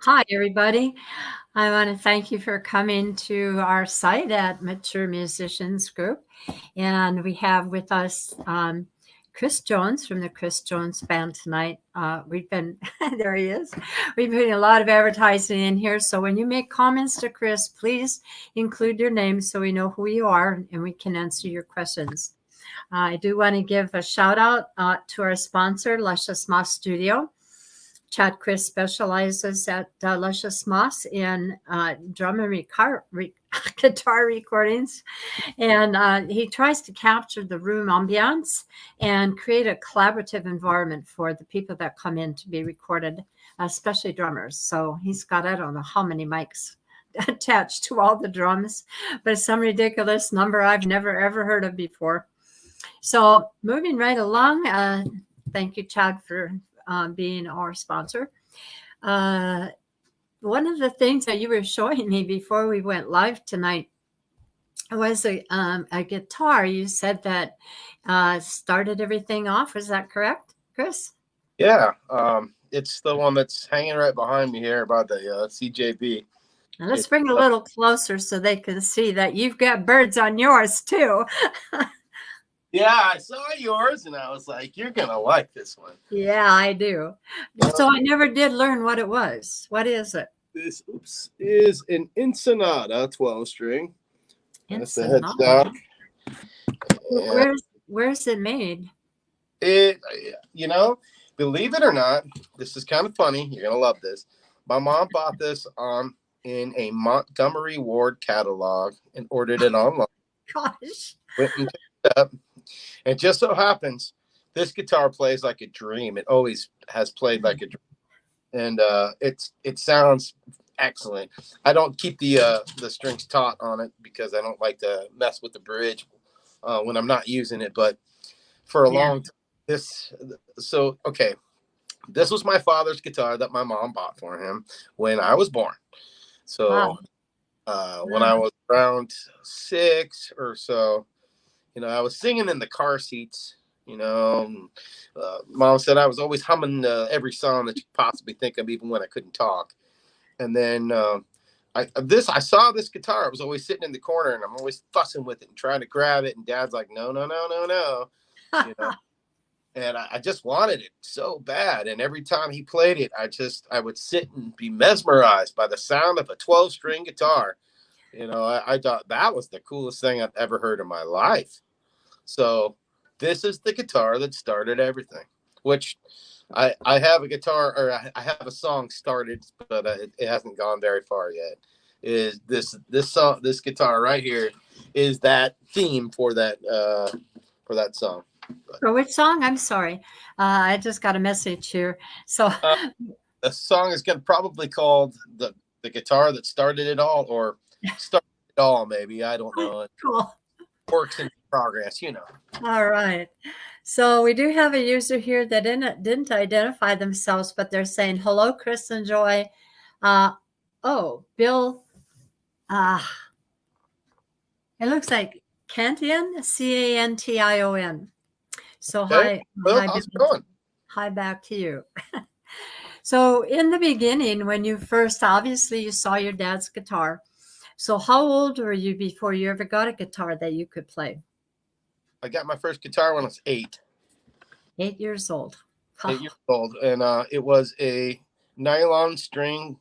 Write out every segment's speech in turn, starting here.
Hi, everybody. I want to thank you for coming to our site at Mature Musicians Group. And we have with us Chris Jones from the Chris Jones Band tonight. We've been, there he is. We've put a lot of advertising in here. So when you make comments to Chris, please include your name so we know who you are and we can answer your questions. I do want to give a shout out to our sponsor, Luscious Moss Studio. Chad Chris specializes at Luscious Moss in drum and guitar recordings. And he tries to capture the room ambiance and create a collaborative environment for the people that come in to be recorded, especially drummers. So he's got, I don't know how many mics attached to all the drums, but it's some ridiculous number I've never ever heard of before. So moving right along, thank you, Chad, for being our sponsor. One of the things that you were showing me before we went live tonight was a guitar. You said that started everything off. Is that correct, Chris? Yeah, it's the one that's hanging right behind me here by the CJB. Now let's bring a little closer so they can see that you've got birds on yours too. Yeah, I saw yours and I was like, you're going to like this one. Yeah, I do. So I never did learn what it was. What is it? This is an Ensenada 12-string. That's the Ensenada. headstock. Where's it made? Believe it or not, this is kind of funny. You're going to love this. My mom bought this in a Montgomery Ward catalog and ordered it online. Gosh. Went and picked it up. It just so happens this guitar plays like a dream. It always has played like a dream. And it sounds excellent. I don't keep the strings taut on it because I don't like to mess with the bridge when I'm not using it. But for a long time, this was my father's guitar that my mom bought for him when I was born. So when I was around 6 or so, I was singing in the car seats. Mom said I was always humming every song that you could possibly think of, even when I couldn't talk. And then I saw this guitar. I was always sitting in the corner, and I'm always fussing with it and trying to grab it. And Dad's like, no. And I just wanted it so bad. And every time he played it, I would sit and be mesmerized by the sound of a 12-string guitar. I thought that was the coolest thing I've ever heard in my life. So this is the guitar that started everything, which I have a guitar, or I have a song started, but it hasn't gone very far yet. Is this guitar right here is that theme for that song. For which song? I'm sorry. I just got a message here. So the song is going to probably called the guitar that started it all, or started it all, maybe. I don't know. Cool. Works in progress, All right. So we do have a user here that didn't identify themselves, but they're saying, hello, Chris and Joy. Bill. It looks like Cantion, Cantion. So okay. How's it going? Hi back to you. So in the beginning, when you first, obviously you saw your dad's guitar. So how old were you before you ever got a guitar that you could play? I got my first guitar when I was 8. 8 years old. 8 years old. And it was a nylon string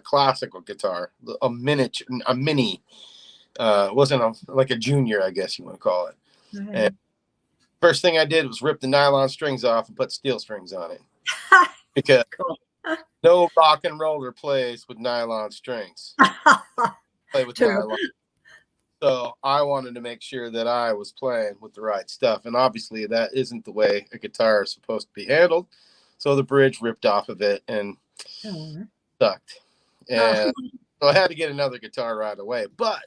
classical guitar, a mini. It wasn't like a junior, I guess you want to call it. Mm-hmm. And first thing I did was rip the nylon strings off and put steel strings on it. Because no rock and roller plays with nylon strings. Play with nylon. So I wanted to make sure that I was playing with the right stuff. And obviously that isn't the way a guitar is supposed to be handled. So the bridge ripped off of it and sucked. And so I had to get another guitar right away. But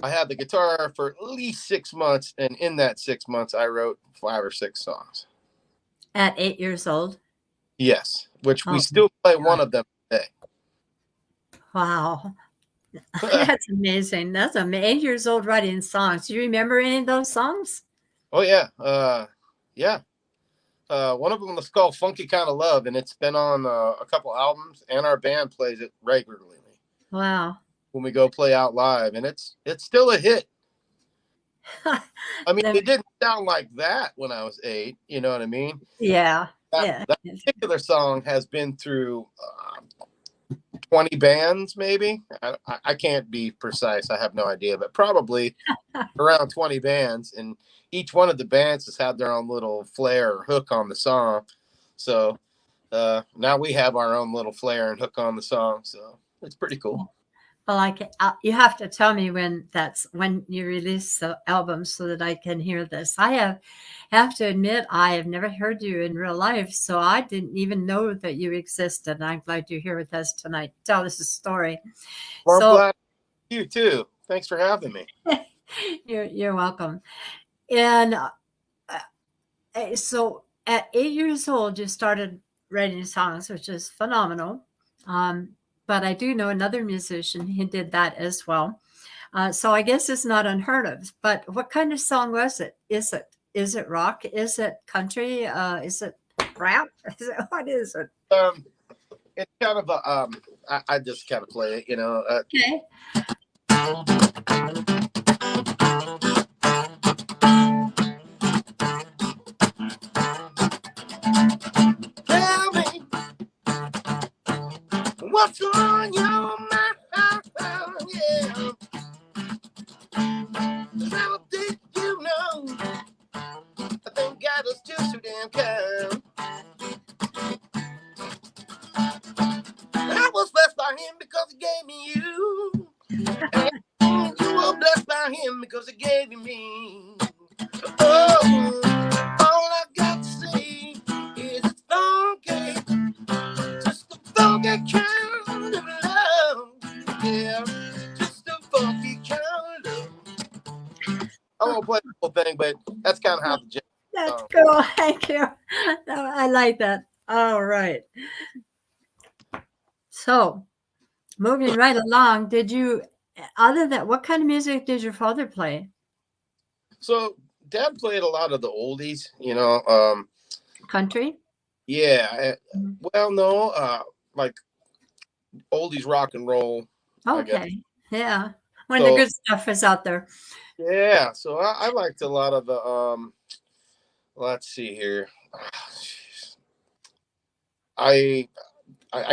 I had the guitar for at least 6 months. And in that 6 months, I wrote 5 or 6 songs. At 8 years old? Yes, which we still play one of them today. Wow. That's amazing. That's 8 years old writing songs. Do you remember any of those songs? Oh, yeah. Yeah. One of them was called Funky Kind of Love, and it's been on a couple albums, and our band plays it regularly Wow. when we go play out live, and it's still a hit. I mean, it didn't sound like that when I was 8. You know what I mean? Yeah. That particular song has been through 20 bands, maybe. I can't be precise. I have no idea, but probably around 20 bands. And each one of the bands has had their own little flair or hook on the song. So now we have our own little flair and hook on the song. So it's pretty cool. Well, you have to tell me when you release the album so that I can hear this. I have to admit, I have never heard you in real life, so I didn't even know that you existed. And I'm glad you're here with us tonight. Tell us a story. Well, I'm glad you too. Thanks for having me. You're welcome. And so at 8 years old, you started writing songs, which is phenomenal. But I do know another musician who did that as well. So I guess it's not unheard of. But what kind of song was it? Is it rock? Is it country? Is it rap? What is it? It's kind of a I just kind of play it, you know. Okay. Tell me what's on your mind, yeah. How did you know? I think God is just too damn kind. I was blessed by him because he gave me you. And you were blessed by him because he gave you me. Oh, all I got to say is it's funky. Just a funky kind of love. Yeah, just a funky kind of love. I won't play the whole thing, but that's kind of how the That's cool. Thank you. I like that. All right. So, moving right along, other than what kind of music did your father play? So, Dad played a lot of the oldies, you know. Country? Yeah. Well, no, like oldies rock and roll. Okay. Yeah. When the good stuff is out there. Yeah. So I liked a lot of the let's see here. I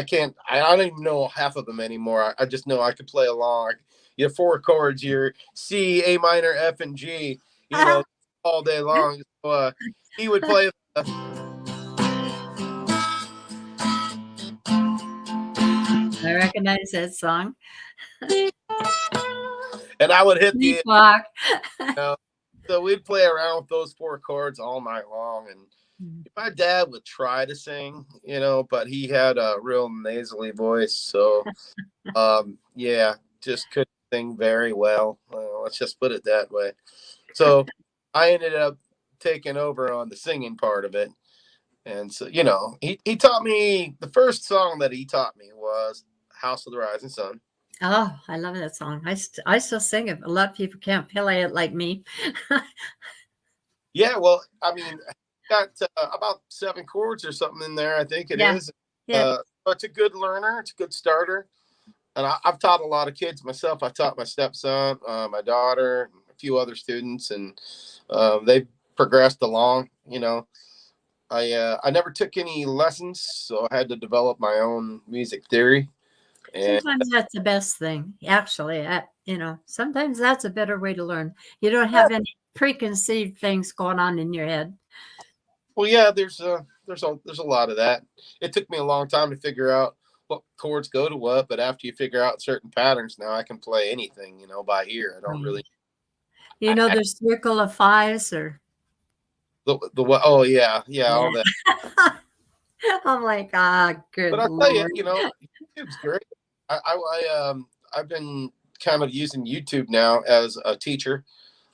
can't. I don't even know half of them anymore. I just know I could play along. You have 4 chords. Your C, A minor, F, and G. You know, all day long. So he would play. I recognize that song. And I would hit the clock. You know, so we'd play around with those 4 chords all night long. And my dad would try to sing, you know, but he had a real nasally voice. So, yeah, just couldn't sing very well. Let's just put it that way. So I ended up taking over on the singing part of it. And so, you know, he taught me, the first song that he taught me was House of the Rising Sun. Oh, I love that song. I still sing it. A lot of people can't play it like me. Yeah, well, I mean, got about 7 chords or something in there, I think it is. Yeah. But it's a good learner. It's a good starter. And I've taught a lot of kids myself. I taught my stepson, my daughter, a few other students, and they've progressed along. You know, I never took any lessons, so I had to develop my own music theory. And sometimes that's the best thing, actually. You know, sometimes that's a better way to learn. You don't have any preconceived things going on in your head. Well, yeah, there's a lot of that. It took me a long time to figure out what chords go to what, but after you figure out certain patterns, now I can play anything, you know, by ear. I don't really. You know, the circle of 5s or the what? Oh yeah, all that. I'm like, good. But I'll tell you, you know, YouTube's great. I've been kind of using YouTube now as a teacher.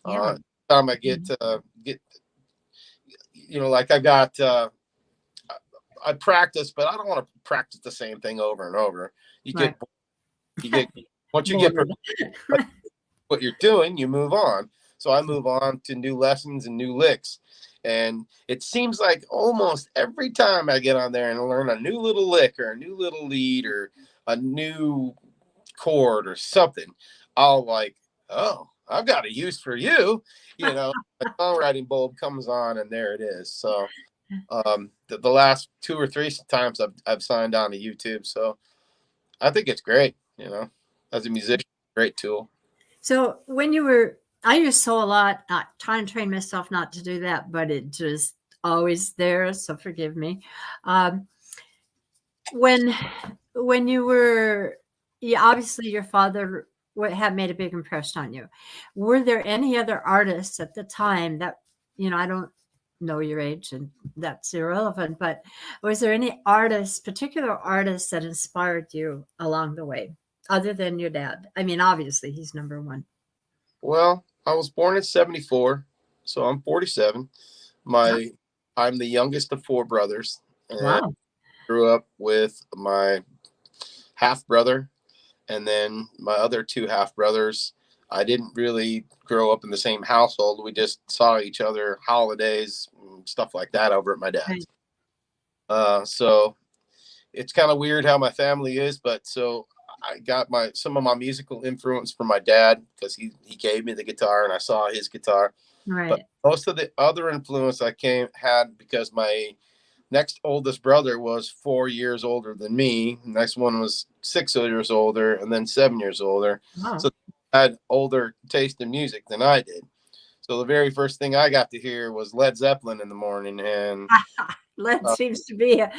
Time I get you know, like I practice, but I don't want to practice the same thing over and over. You get once you get what you're doing, you move on. So I move on to new lessons and new licks. And it seems like almost every time I get on there and learn a new little lick or a new little lead or a new chord or something, I'll like, oh, I've got a use for you. You know, a songwriting bulb comes on and there it is. So the last 2 or 3 times I've signed on to YouTube. So I think it's great, you know, as a musician, great tool. So when you were, I used to sew a lot, not trying to train myself not to do that, but it just always there. So forgive me. Um, when when you were, yeah, obviously your father had made a big impression on you. Were there any other artists at the time that, I don't know your age and that's irrelevant, but was there any artists, particular artists that inspired you along the way other than your dad? I mean, obviously he's number one. Well, I was born in 74, so I'm 47. I'm the youngest of 4 brothers, and Wow. grew up with my half brother and then my other 2 half brothers. I didn't really grow up in the same household. We just saw each other holidays, stuff like that over at my dad's. So it's kind of weird how my family is, but so I got some of my musical influence from my dad because he gave me the guitar and I saw his guitar. But Right. most of the other influence I had because my next oldest brother was 4 years older than me. The next one was 6 years older, and then 7 years older. Wow. So I had older taste in music than I did. So the very first thing I got to hear was Led Zeppelin in the morning, and Led seems to be a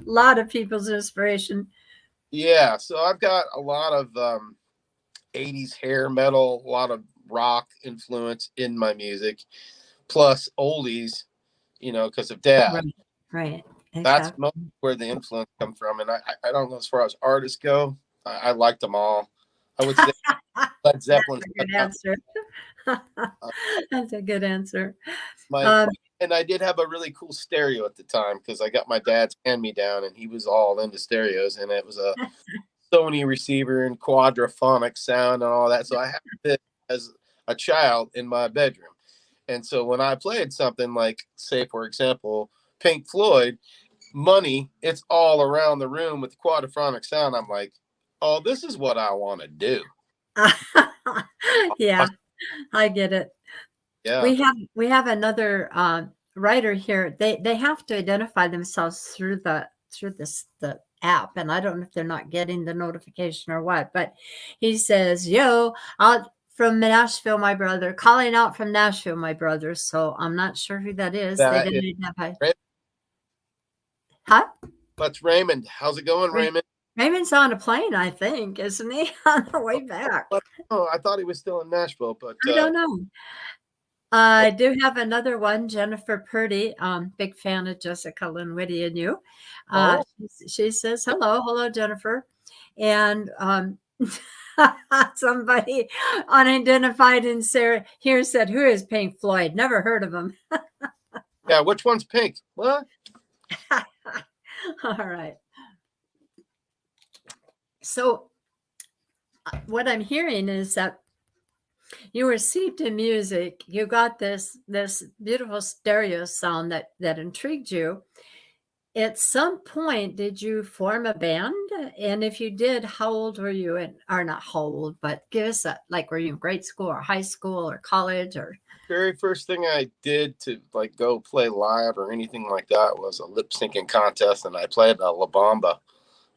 lot of people's inspiration. yeah. So I've got a lot of 80s hair metal, a lot of rock influence in my music, plus oldies, you know, because of dad. Right. Right. That's Exactly. most where the influence comes from. And I don't know, as far as artists go, I liked them all. I would say Led That's Zeppelin. a good answer. Uh, That's a good answer. my Um, and I did have a really cool stereo at the time because I got my dad's hand me down, and he was all into stereos, and it was a Sony receiver and quadraphonic sound and all that. So I had this as a child in my bedroom. And so when I played something like, say, for example, Pink Floyd, Money, it's all around the room with the quadraphonic sound. I'm like, oh, this is what I want to do. yeah, I get it. Yeah. We have another writer here. They have to identify themselves through the app, and I don't know if they're not getting the notification or what. But he says, "Yo, out from Nashville, my brother, calling out from Nashville, my brother." So I'm not sure who that is. They That didn't is, identify. Ray- Huh? that's Raymond. How's it going, Raymond? Raymond's on a plane, I think, isn't he? On the way back. Oh, I thought he was still in Nashville, but I don't know. I do have another one, Jennifer Purdy, big fan of Jessica Lynne Witty and you. oh, She says, hello, Jennifer. And somebody unidentified in Sarah here said, who is Pink Floyd? Never heard of him. yeah. Which one's Pink? What? All right. So what I'm hearing is that you were steeped in music. You got this beautiful stereo sound that intrigued you. At some point, did you form a band? And if you did, how old were you? And or not how old, but give us were you in grade school or high school or college or? Very first thing I did to like go play live or anything like that was a lip syncing contest, and I played La Bamba.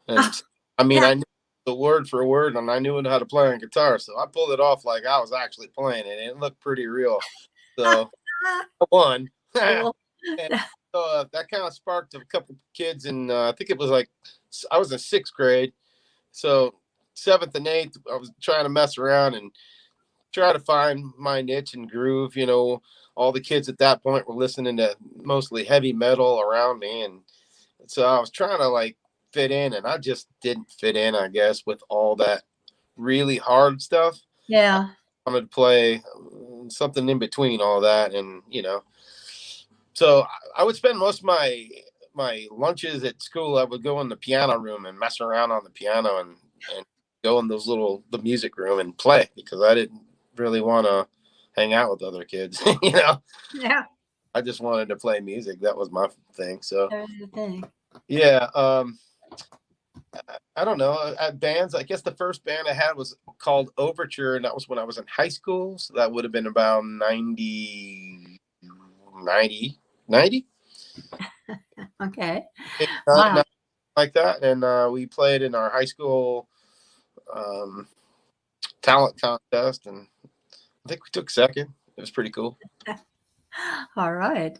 And I mean, I knew the word for word, and I knew how to play on guitar, so I pulled it off like I was actually playing it, and it looked pretty real. So I won. Cool. And so that kind of sparked a couple kids, and I think it was like I was in 6th grade, so 7th and 8th, I was trying to mess around and try to find my niche and groove. You know, all the kids at that point were listening to mostly heavy metal around me, and so I was trying to like fit in, and I just didn't fit in, I guess, with all that really hard stuff. I Yeah. wanted to play something in between all that, and you know, so I would spend most of my lunches at school. I would go in the piano room and mess around on the piano and go in the music room and play because I didn't really want to hang out with other kids, you know. Yeah. I just wanted to play music. That was my thing. So There's the thing. yeah. I don't know. At bands, I guess the first band I had was called Overture, and that was when I was in high school. So that would have been about 90, 90, Okay. 89, Wow. like that. And we played in our high school um, talent contest, and I think we took second. It was pretty cool. All right.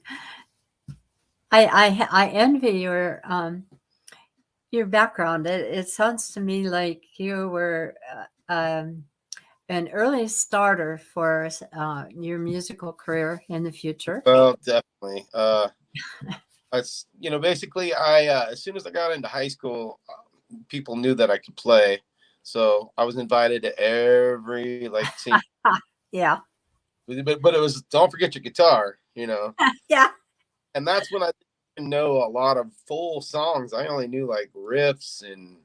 I envy your background. It sounds to me like you were an early starter for your musical career in the future. Well, definitely. Basically, I as soon as I got into high school, people knew that I could play, so I was invited to every sing. Yeah. But it was, don't forget your guitar, Yeah. and that's when I didn't know a lot of full songs. I only knew like riffs, and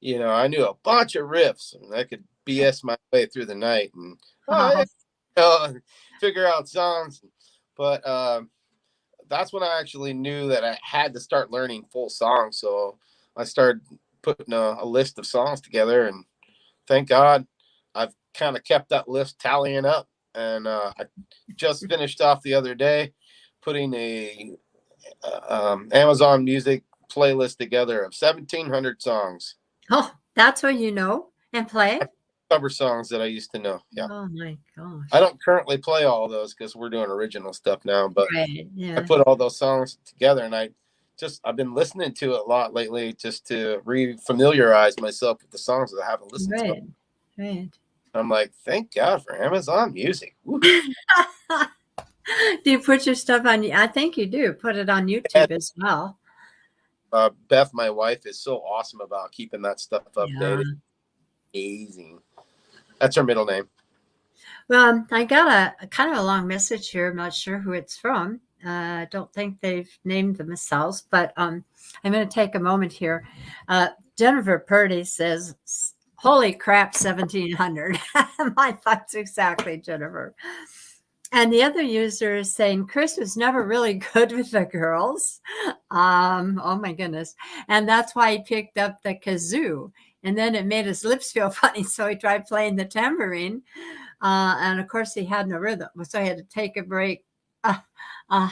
I knew a bunch of riffs, and I could BS my way through the night and Oh, figure out songs. But that's when I actually knew that I had to start learning full songs. So I started putting a list of songs together, and thank God I've kind of kept that list tallying up. And I just finished off the other day putting a Amazon Music playlist together of 1,700 songs. oh, that's what you know and play? Cover songs that I used to know. Yeah. Oh my gosh. I don't currently play all those because we're doing original stuff now, but Right. I Yeah. put all those songs together, and I've been listening to it a lot lately just to re-familiarize myself with the songs that I haven't listened to. Right. Right. I'm like, thank God for Amazon Music. Do you put your stuff on? I think you do. Put it on YouTube as well. Beth, my wife, is so awesome about keeping that stuff updated. Yeah. Amazing. That's her middle name. Well, I got a kind of a long message here. I'm not sure who it's from. I don't think they've named themselves, but I'm going to take a moment here. Jennifer Purdy says, "Holy crap, 1,700." My thoughts exactly, Jennifer. And the other user is saying Chris was never really good with the girls. Oh my goodness. And that's why he picked up the kazoo. And then it made his lips feel funny. So he tried playing the tambourine. And of course, he had no rhythm. So he had to take a break, a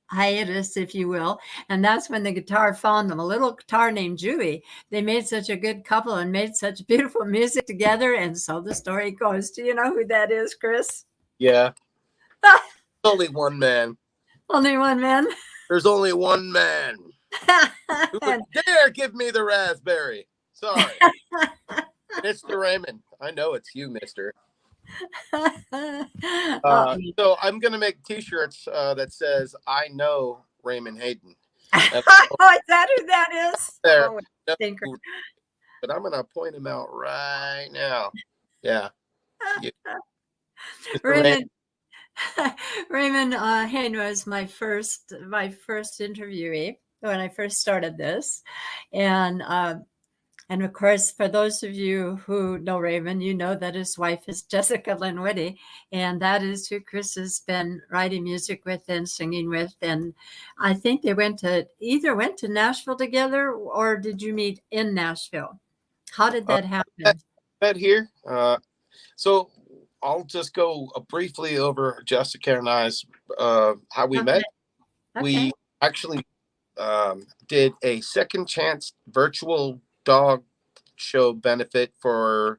hiatus, if you will. And that's when the guitar found him, a little guitar named Julie. They made such a good couple and made such beautiful music together. And so the story goes. Do you know who that is, Chris? Yeah. Only one man. Only one man. There's only one man. Who would dare give me the raspberry? Sorry. Mr. Raymond. I know it's you, mister. So I'm going to make t-shirts that says, I know Raymond Hayden. Oh, is that who that is? There. Oh, But I'm going to point him out right now. Yeah. Raymond Hayden was my first interviewee when I first started this, and of course, for those of you who know Raymond, you know that his wife is Jessica Lynne Witty, and that is who Chris has been writing music with and singing with. And I think they either went to Nashville together, or did you meet in Nashville? How did that happen? Met here. So I'll just go briefly over Jessica and I's how we met. Okay. We actually did a second chance virtual dog show benefit for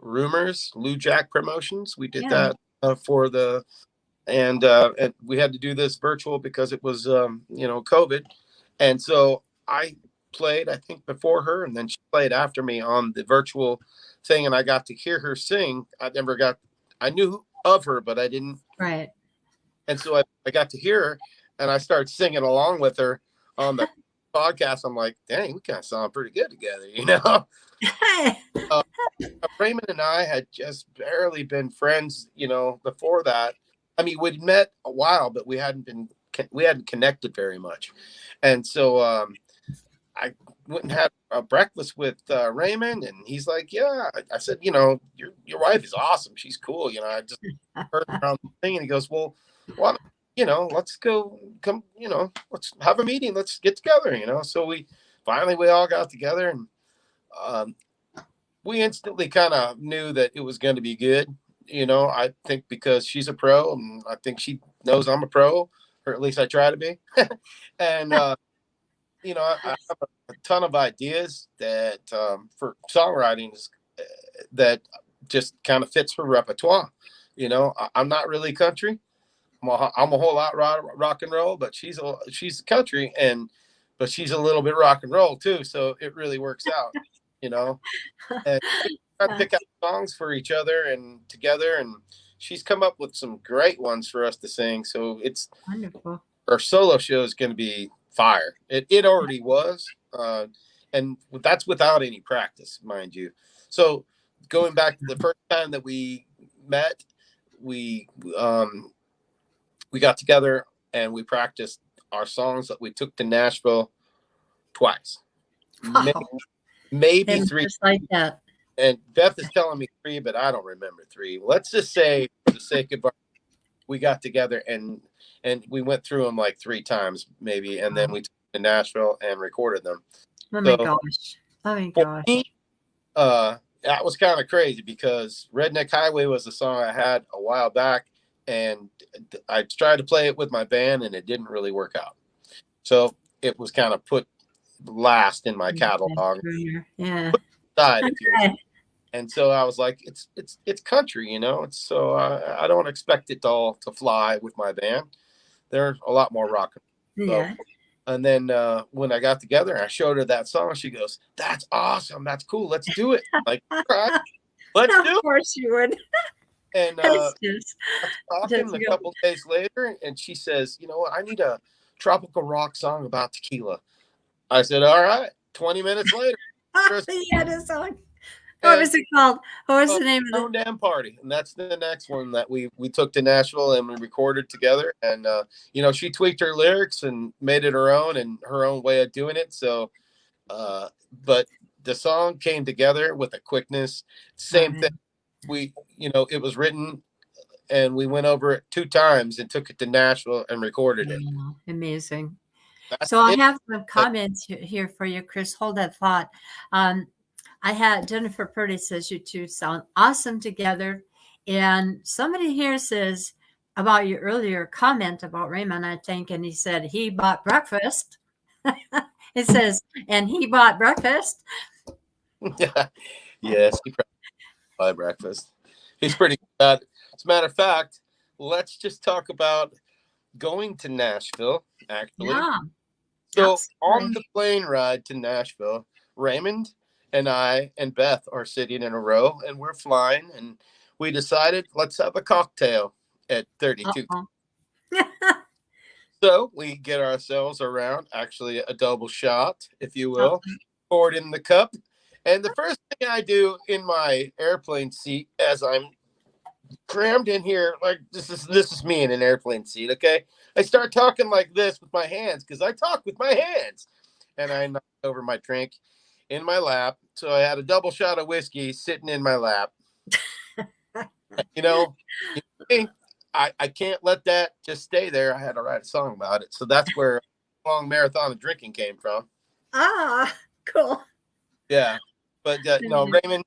Rumors, Lou Jack Promotions. We did that for and we had to do this virtual because it was COVID, and so I played, I think, before her, and then she played after me on the virtual thing, and I got to hear her sing. I knew of her, but I didn't. Right. And so I got to hear her, and I started singing along with her on the podcast. I'm like, dang, we kind of sound pretty good together, Raymond and I had just barely been friends, before that. I mean, we'd met a while, but we hadn't connected very much. And so I went and had a breakfast with Raymond, and he's like, yeah. I said, your wife is awesome. She's cool. I just heard her on the thing, and he goes, well, let's come, let's have a meeting. Let's get together, So we all got together, and um, we instantly kind of knew that it was going to be good. I think because she's a pro, and I think she knows I'm a pro, or at least I try to be. And, I have a ton of ideas that for songwriting that just kind of fits her repertoire. I'm not really country. I'm a whole lot rock and roll, but she's country, but she's a little bit rock and roll too. So it really works out, and try to pick out songs for each other and together. And she's come up with some great ones for us to sing. So it's Wonderful. our solo show is going to be fire. It already was. And that's without any practice, mind you. So going back to the first time that we met, we got together and we practiced our songs that we took to Nashville twice, Wow. maybe three. Just like that. And Beth is telling me 3, but I don't remember 3. Let's just say, for the sake of we got together and we went through them like 3 times, maybe, and then we took to Nashville and recorded them. Oh my gosh! Oh my gosh! Me, that was kind of crazy because Redneck Highway was a song I had a while back, and I tried to play it with my band, and it didn't really work out. So it was kind of put last in my catalog. Yeah. Side, if you will. And so I was like, it's country, so I don't expect it all to fly with my band. They're a lot more rock. Yeah. And then when I got together and I showed her that song, she goes, "That's awesome. That's cool. Let's do it." Like, all right, let's do it. Of course you would. And talking a couple days later, and she says, "You know what? I need a tropical rock song about tequila." I said, "All right." 20 minutes later, he had a song. What was it called? What was the name of it? Damn Party. And that's the next one that we took to Nashville and we recorded together. And, she tweaked her lyrics and made it her own and her own way of doing it. So, but the song came together with a quickness. Same thing. It was written and we went over it 2 times and took it to Nashville and recorded it. Amazing. So I have some comments here for you, Chris. Hold that thought. I had Jennifer Purdy says you two sound awesome together. And somebody here says about your earlier comment about Raymond, I think, and he said he bought breakfast. It says, and he bought breakfast. Yes, he probably bought breakfast. He's pretty good. As a matter of fact, let's just talk about going to Nashville, actually. Yeah, so absolutely. On the plane ride to Nashville, Raymond and I and Beth are sitting in a row and we're flying and we decided let's have a cocktail at 32. So we get ourselves around, actually a double shot, if you will, poured in the cup. And the first thing I do in my airplane seat as I'm crammed in here, like this is me in an airplane seat, okay? I start talking like this with my hands because I talk with my hands. And I knocked over my drink in my lap. So I had a double shot of whiskey sitting in my lap. I can't let that just stay there. I had to write a song about it. So that's where a long marathon of drinking came from. Ah, cool. Yeah. But no, Raymond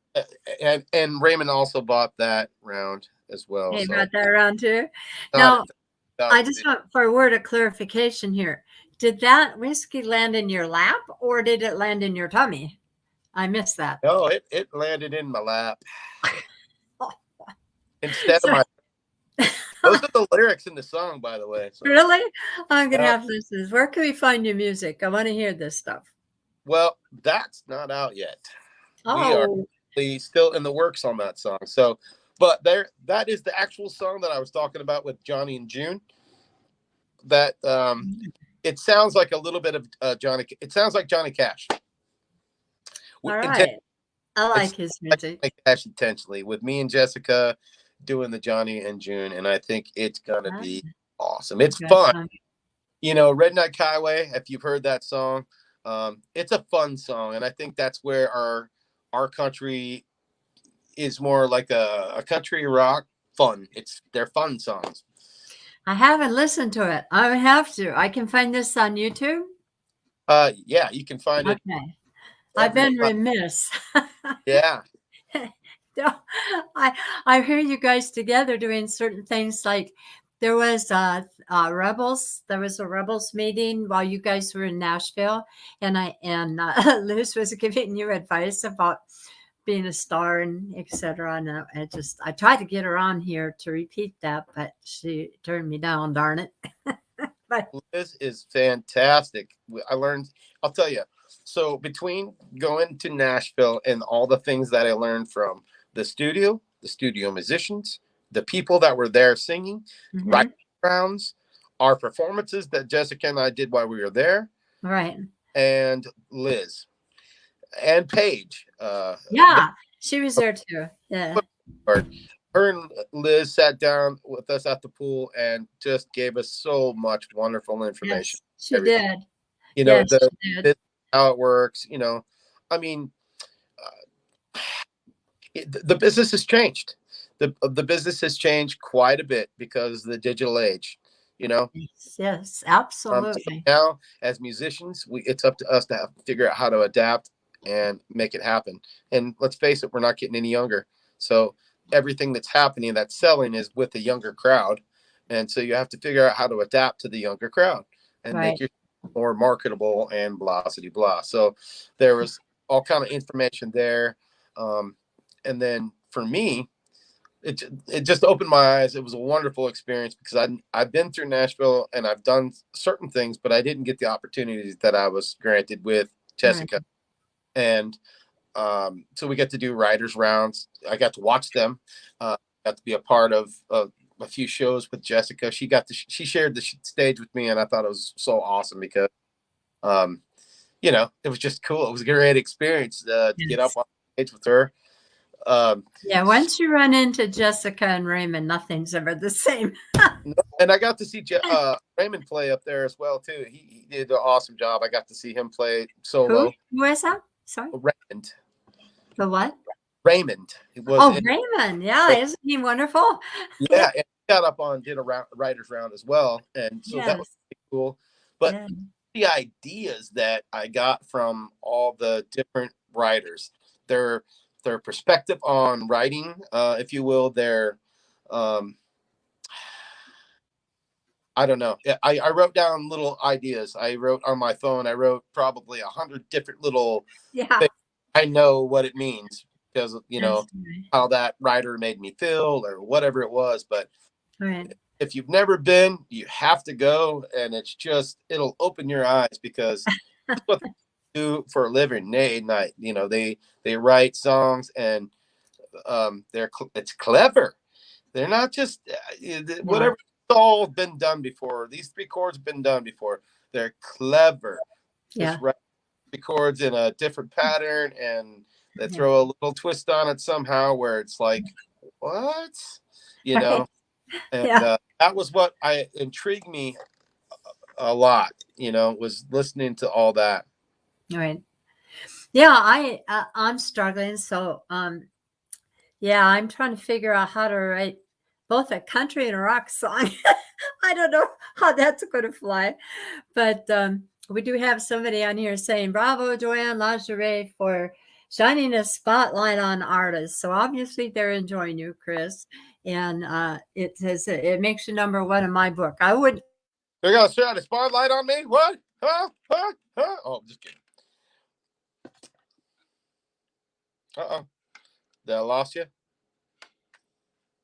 and Raymond also bought that round as well. He bought that round too. Now, I just want for a word of clarification here. Did that whiskey land in your lap or did it land in your tummy? I missed that. No, it landed in my lap. Instead of my... Those are the lyrics in the song, by the way. So. Really? I'm going to have to listen. Where can we find your music? I want to hear this stuff. Well, that's not out yet. Oh. We are still in the works on that song. So, but that is the actual song that I was talking about with Johnny and June. That it sounds like a little bit of Johnny. It sounds like Johnny Cash. All right. I like his music. Like Cash intentionally with me and Jessica doing the Johnny and June, and I think it's gonna be awesome. It's fun. Redneck Highway. If you've heard that song, it's a fun song, and I think that's where our country is more like a country rock fun. They're fun songs. I haven't listened to it. I would have to. I can find this on YouTube. Yeah, you can find it Okay. I've every been time. remiss. Yeah. No, I hear you guys together doing certain things. Like there was Rebels. There was a Rebels meeting while you guys were in Nashville, and Liz was giving you advice about being a star and etc. And I tried to get her on here to repeat that, but she turned me down. Darn it! But Liz is fantastic. I learned, I'll tell you. So between going to Nashville and all the things that I learned from the studio musicians, the people that were there singing, mm-hmm. writing rounds, our performances that Jessica and I did while we were there, Right. and Liz and Paige. Yeah, she was there too. Yeah. Her and Liz sat down with us at the pool and just gave us so much wonderful information. Yes, she did. You know, Yes, she did. how it works. I mean, the business has changed. The business has changed quite a bit because of the digital age. You know, Yes, so absolutely. now as musicians, it's up to us to have to figure out how to adapt and make it happen. And let's face it, we're not getting any younger, so everything that's happening, that's selling, is with the younger crowd, and so you have to figure out how to adapt to the younger crowd and make Right. your more marketable and blah blah blah. So there was all kind of information there, and then for me, it just opened my eyes. It was a wonderful experience because I've been through Nashville and I've done certain things, but I didn't get the opportunities that I was granted with Right. Jessica. And so we get to do writers rounds. I got to watch them. Got to be a part of a few shows with Jessica. She shared the stage with me, and I thought it was so awesome because um, it was just cool. It was a great experience to get up Yes. on stage with her. Um, Yeah, once you run into Jessica and Raymond, nothing's ever the same. And I got to see Raymond play up there as well too. He did an awesome job. I got to see him play Who? solo. Who is that? Sorry. Raymond, The what? Raymond. It was Oh, Raymond. Yeah, isn't he wonderful? yeah. And he got up on did a writers round as well, and so that was Yes. pretty cool. But Yeah. the ideas that I got from all the different writers, their their perspective on writing, if you will, their um, I don't know. I wrote down little ideas. I wrote on my phone. I wrote probably 100 different little Yeah. things. I know what it means because That's right. how that writer made me feel or whatever it was. But Right. if you've never been, you have to go, and it'll open your eyes because that's what they do for a living day and night. They write songs and it's clever. They're not just Yeah. whatever. It's all been done before. These three chords been done before. They're clever. Just Yeah. write the chords in a different pattern, and they Yeah. throw a little twist on it somehow, where it's like, what, you Right. know? And Yeah. that was what intrigued me a lot. Was listening to all that. Right. Yeah, I'm struggling. So yeah, I'm trying to figure out how to write both a country and a rock song. I don't know how that's going to fly, but we do have somebody on here saying, "Bravo, Joanne Lingerie, for shining a spotlight on artists." So obviously they're enjoying you, Chris, and it says it makes you number one in my book. I would. They're gonna shine a spotlight on me. What? Huh? Huh? Huh? Oh, I'm just kidding. Did I lost you?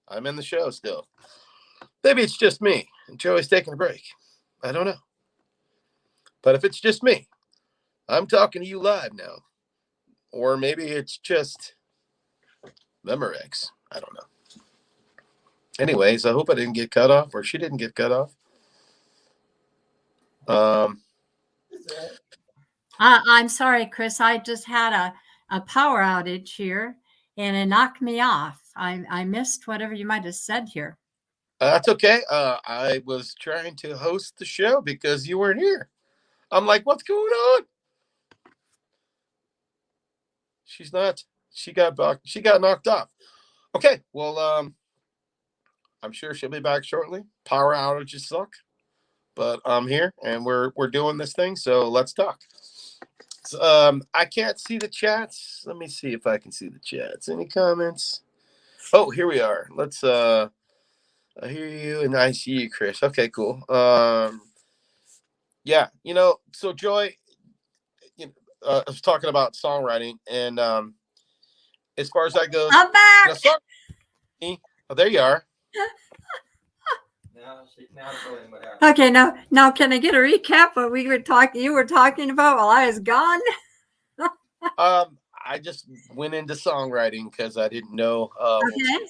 I'm in the show still. Maybe it's just me and Joey's taking a break. I don't know. But if it's just me, I'm talking to you live now. Or maybe it's just Memorex. I don't know. Anyways, I hope I didn't get cut off or she didn't get cut off. I'm sorry, Chris. I just had a power outage here, and it knocked me off. I missed whatever you might have said here. That's okay. I was trying to host the show because you weren't here. I'm like, what's going on? She's not. She got knocked off. Okay. Well, I'm sure she'll be back shortly. Power outages suck, but I'm here and we're doing this thing. So let's talk. I can't see the chats. Let me see if I can see the chats. Any comments? Oh, here we are. Let's I hear you and I see you, Chris. Okay, cool. Yeah, so Joy, I was talking about songwriting, and as far as that goes, I'm back. Oh, there you are. Okay, now can I get a recap what you were talking about while I was gone? I just went into songwriting because I didn't know. Okay.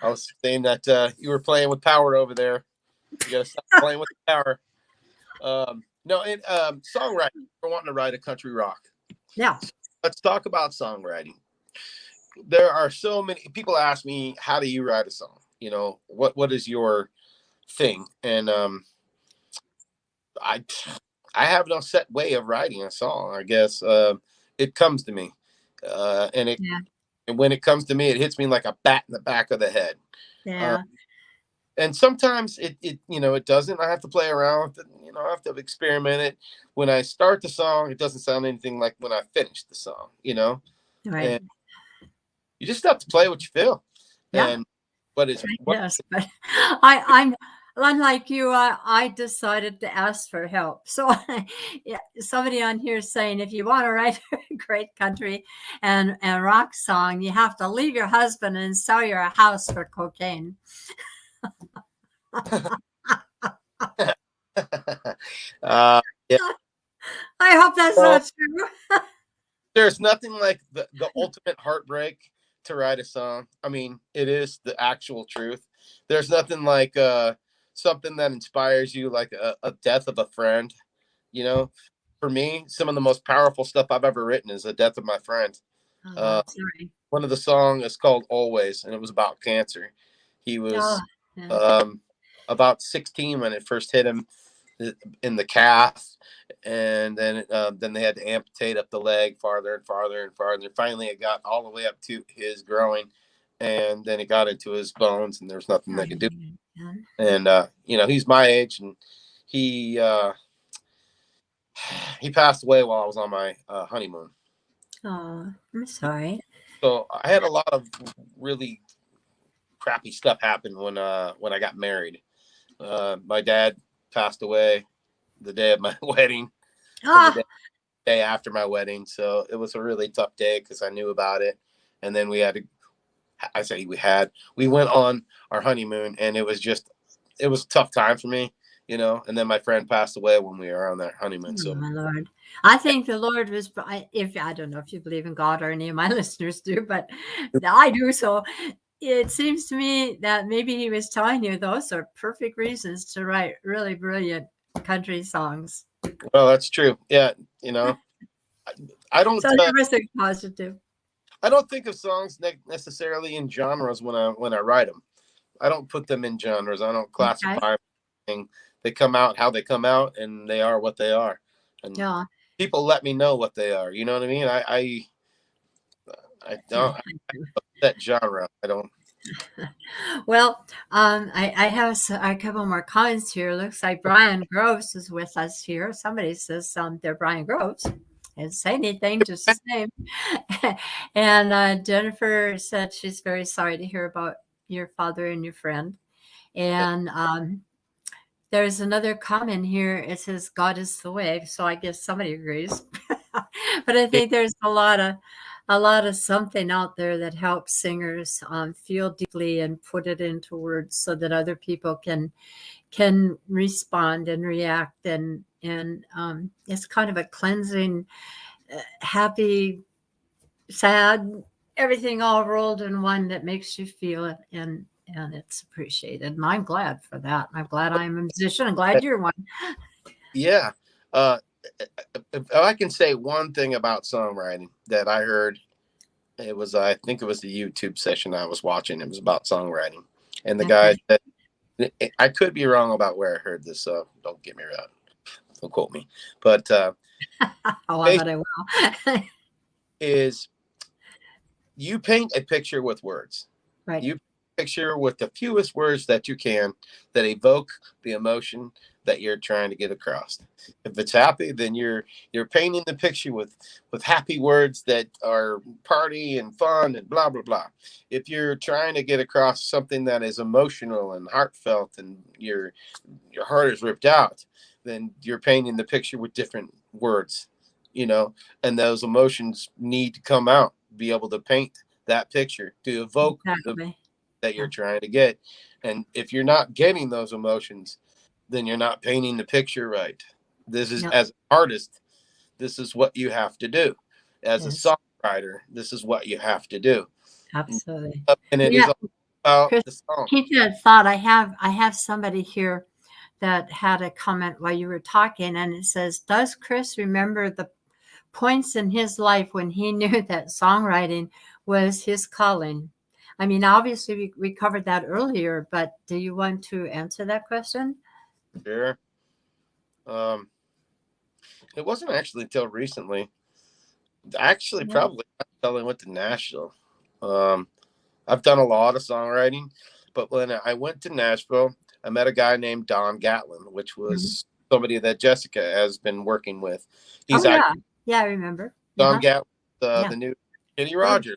I was saying that you were playing with power over there. You gotta stop playing with the power. No, in songwriting, we're wanting to write a country rock. Yeah. Let's talk about songwriting. There are so many people ask me, how do you write a song? What is your thing? And I have no set way of writing a song. I guess it comes to me, and when it comes to me, it hits me like a bat in the back of the head. Yeah. And sometimes it doesn't. I have to play around with it. I have to experiment it. When I start the song, it doesn't sound anything like when I finish the song. Right. And you just have to play what you feel. Yeah. And yes, but I'm unlike you. I decided to ask for help. So, yeah, somebody on here is saying if you want to write a great country and rock song, you have to leave your husband and sell your house for cocaine. Yeah. I hope that's not true. There's nothing like the ultimate heartbreak to write a song. I mean, it is the actual truth. There's nothing like something that inspires you, like a death of a friend. For me, some of the most powerful stuff I've ever written is the death of my friend. Sorry. One of the songs is called Always, and it was about cancer. He was about 16 when it first hit him in the calf, and then they had to amputate up the leg farther and farther and farther. And finally, it got all the way up to his groin, and then it got into his bones, and there's nothing they could do. And he's my age, and he passed away while I was on my honeymoon. Oh, I'm sorry. So I had a lot of really crappy stuff happen when I got married. My dad passed away the day of my wedding. The day after my wedding, so it was a really tough day because I knew about it, and then we went on our honeymoon, and it was a tough time for me, and then my friend passed away when we were on that honeymoon. So my Lord, I think the Lord was, if I don't know if you believe in God or any of my listeners do, but I do. So it seems to me that maybe he was telling you those are perfect reasons to write really brilliant country songs. Well, that's true. Yeah. I don't. So everything positive. I don't think of songs necessarily in genres when I write them. I don't put them in genres. I don't classify them. They come out how they come out, and they are what they are. And people let me know what they are. You know what I mean? I don't that genre. I don't. Well, I have a couple more comments here. Looks like Brian Groves is with us here. Somebody says they're Brian Groves. Didn't say anything, just the same. And Jennifer said she's very sorry to hear about your father and your friend. And there's another comment here. It says God is the way. So I guess somebody agrees. But I think there's a lot of something out there that helps singers feel deeply and put it into words so that other people can respond and react, and it's kind of a cleansing, happy, sad, everything all rolled in one that makes you feel it, and it's appreciated. And I'm glad for that. I'm glad I'm a musician. I'm glad you're one. Yeah. If I can say one thing about songwriting that I heard, I think it was the YouTube session I was watching. It was about songwriting, and the guy said, I could be wrong about where I heard this, so don't get me wrong. Don't quote me. But I bet I will. Is you paint a picture with words. Right. You picture with the fewest words that you can that evoke the emotion that you're trying to get across. If it's happy, then you're painting the picture with happy words that are party and fun and blah blah blah. If you're trying to get across something that is emotional and heartfelt and your heart is ripped out, then you're painting the picture with different words, and those emotions need to come out, be able to paint that picture to evoke Exactly. that you're trying to get. And if you're not getting those emotions, then you're not painting the picture right. This is, Yep. as an artist, this is what you have to do. As a Yes. songwriter, this is what you have to do. Absolutely. And it is Yeah, about Chris, the song. keep that thought. I have somebody here that had a comment while you were talking, and it says, "Does Chris remember the points in his life when he knew that songwriting was his calling?" I mean, obviously, we covered that earlier, but do you want to answer that question? Sure. Um, it wasn't actually until recently. Actually, Yeah. probably until I went to Nashville. Um, I've done a lot of songwriting, but when I went to Nashville, I met a guy named Don Gatlin, which Mhm. was somebody that Jessica has been working with. Oh, He's yeah. Yeah, I remember. Don Uh-huh. Gatlin, Yeah. the new Kenny Oh, Rogers.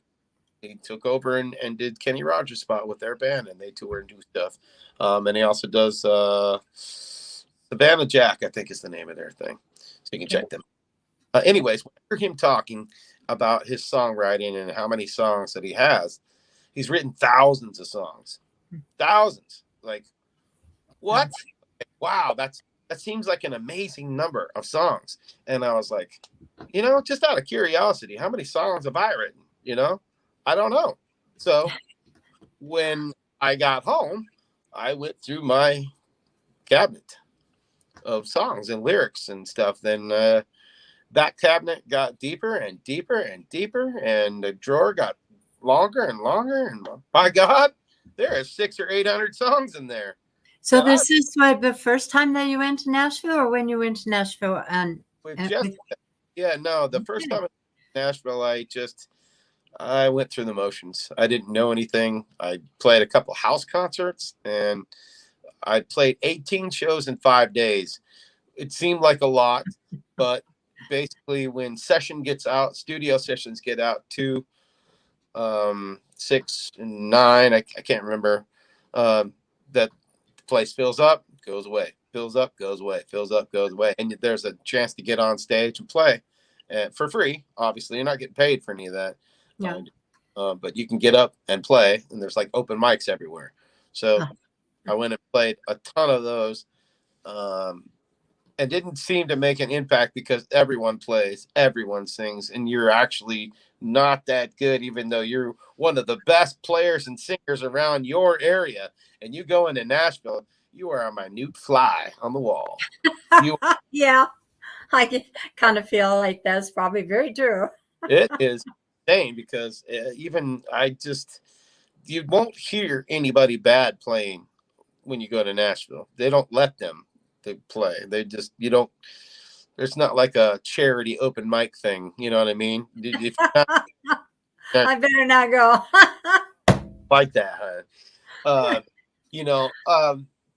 He took over and did Kenny Rogers' spot with their band, and they tour and do stuff. And he also does Savannah Jack, I think is the name of their thing. So you can okay. check them. Anyways, when I heard him talking about his songwriting and how many songs that he has, he's written thousands of songs. Thousands. Like, Yeah. what? Wow, that seems like an amazing number of songs. And I was like, just out of curiosity, how many songs have I written? I don't know. So when I got home, I went through my cabinet of songs and lyrics and stuff. Then that cabinet got deeper and deeper and deeper, and the drawer got longer and longer. And by God, there are 600 or 800 songs in there So that I this is what the first time that you went to Nashville, or when you went to Nashville with and just with, yeah, no, the first okay. time in Nashville, I went through the motions. I didn't know anything. I played a couple house concerts, and I played 18 shows in 5 days. It seemed like a lot, but basically, when studio sessions get out to 6 and 9, I can't remember. That the place fills up, goes away, fills up, goes away, fills up, goes away, and there's a chance to get on stage and play for free. Obviously, you're not getting paid for any of that, Yeah. but you can get up and play, and there's like open mics everywhere. So Huh. I went and played a ton of those. Um, and didn't seem to make an impact because everyone plays, everyone sings, and you're actually not that good, even though you're one of the best players and singers around your area. And you go into Nashville, you are a minute fly on the wall. You, Yeah, I kind of feel like that's probably very true. it is insane because even you won't hear anybody bad playing when you go to Nashville. They don't let them to play. You don't. There's not like a charity open mic thing. You know what I mean? If you're not I better not go. like that, huh? Uh, you know,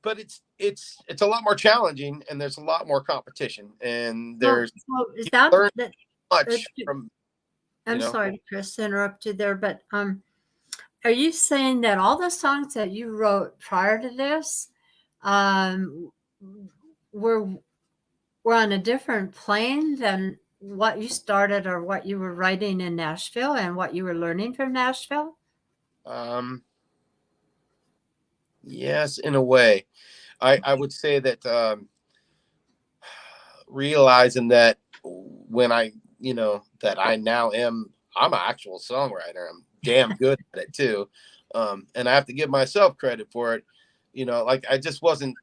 but it's a lot more challenging, and there's a lot more competition, and So is you that learn that? uh, much from you I'm know. sorry, Chris, to interrupt you there, but are you saying that all the songs that you wrote prior to this um, were were on a different plane than what you started or what you were writing in Nashville and what you were learning from Nashville? Um, yes, in a way, I would say that realizing that when that I now I'm an actual songwriter. I'm damn good at it too. And I have to give myself credit for it. Like I just wasn't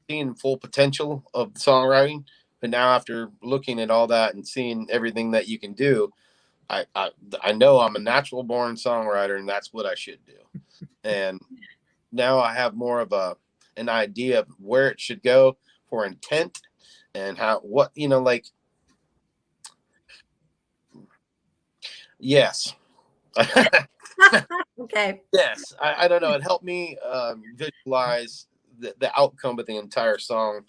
seeing full potential of songwriting. But now after looking at all that and seeing everything that you can do, I, I, I know I'm a natural born songwriter and that's what I should do. And now I have more of an idea of where it should go for intent and like, yes. Okay. Yes, I don't know. It helped me visualize the outcome of the entire song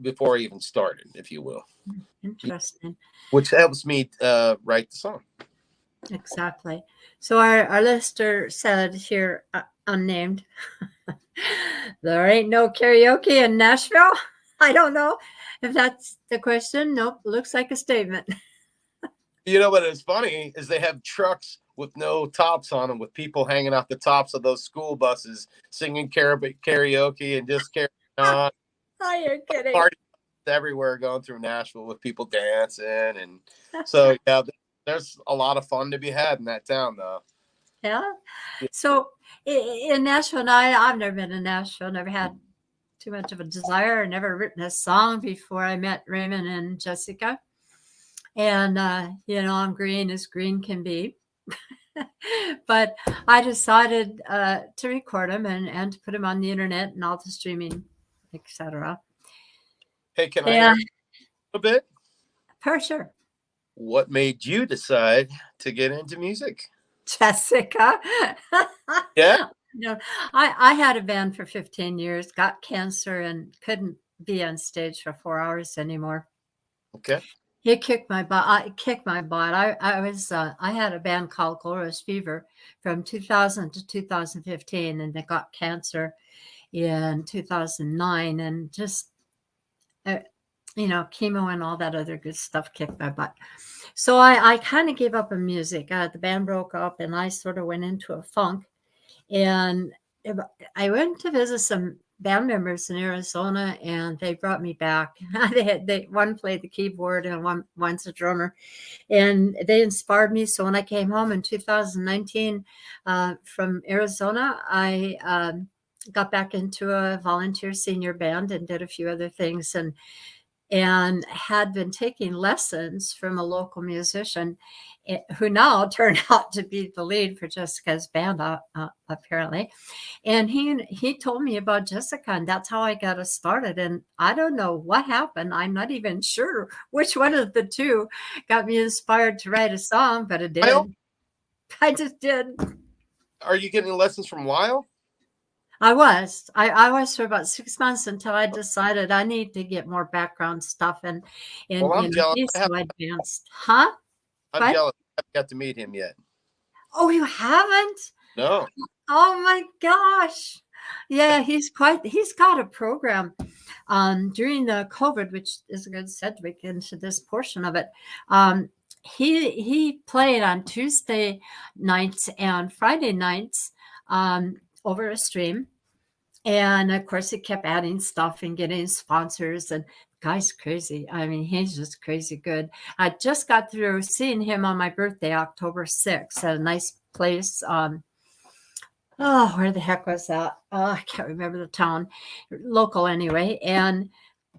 before I even started, if you will, Interesting. which helps me write the song. Exactly. So our listener said here, unnamed, there ain't no karaoke in Nashville. I don't know if that's the question. Nope. Looks like a statement. You know what is funny is they have trucks with no tops on them, with people hanging off the tops of those school buses singing karaoke and just carrying on. Oh, you're kidding. Parties everywhere going through Nashville with people dancing, and so yeah, there's a lot of fun to be had in that town, though. Yeah. Yeah. So in Nashville, and I've never been in Nashville, never had too much of a desire, never written a song before I met Raymond and Jessica. And, I'm green as green can be. But I decided to record them and to put them on the internet and all the streaming, etc. Hey, can I Yeah, ask a bit? for sure. What made you decide to get into music? Jessica. Yeah. I had a band for 15 years, got cancer, and couldn't be on stage for 4 hours anymore. Okay. He kicked my butt. I kicked my butt. I had a band called Glorious Fever from 2000 to 2015, and they got cancer in 2009, and just chemo and all that other good stuff kicked my butt. So I kind of gave up on music. The band broke up, and I sort of went into a funk. And I went to visit some band members in Arizona, and they brought me back. One played the keyboard and one's a drummer, and they inspired me. So when I came home in 2019 from Arizona, I got back into a volunteer senior band and did a few other things, and had been taking lessons from a local musician who now turned out to be the lead for Jessica's band, apparently. And he told me about Jessica, and that's how I got us started. And I don't know what happened. I'm not even sure which one of the two got me inspired to write a song, but it Lyle, did. I just did. are you getting lessons from Lyle? I was for about 6 months until I decided I need to get more background stuff, and Well, I'm jealous. he's so advanced. Huh? I'm What? jealous. I haven't got to meet him yet. Oh, you haven't? No. Oh my gosh. Yeah, he's got a program during the COVID, which is a good segue into this portion of it. He played on Tuesday nights and Friday nights over a stream. And of course, he kept adding stuff and getting sponsors. And guy's crazy. I mean, he's just crazy good. I just got through seeing him on my birthday, October 6th, at a nice place. Where the heck was that? Oh, I can't remember the town. Local anyway. And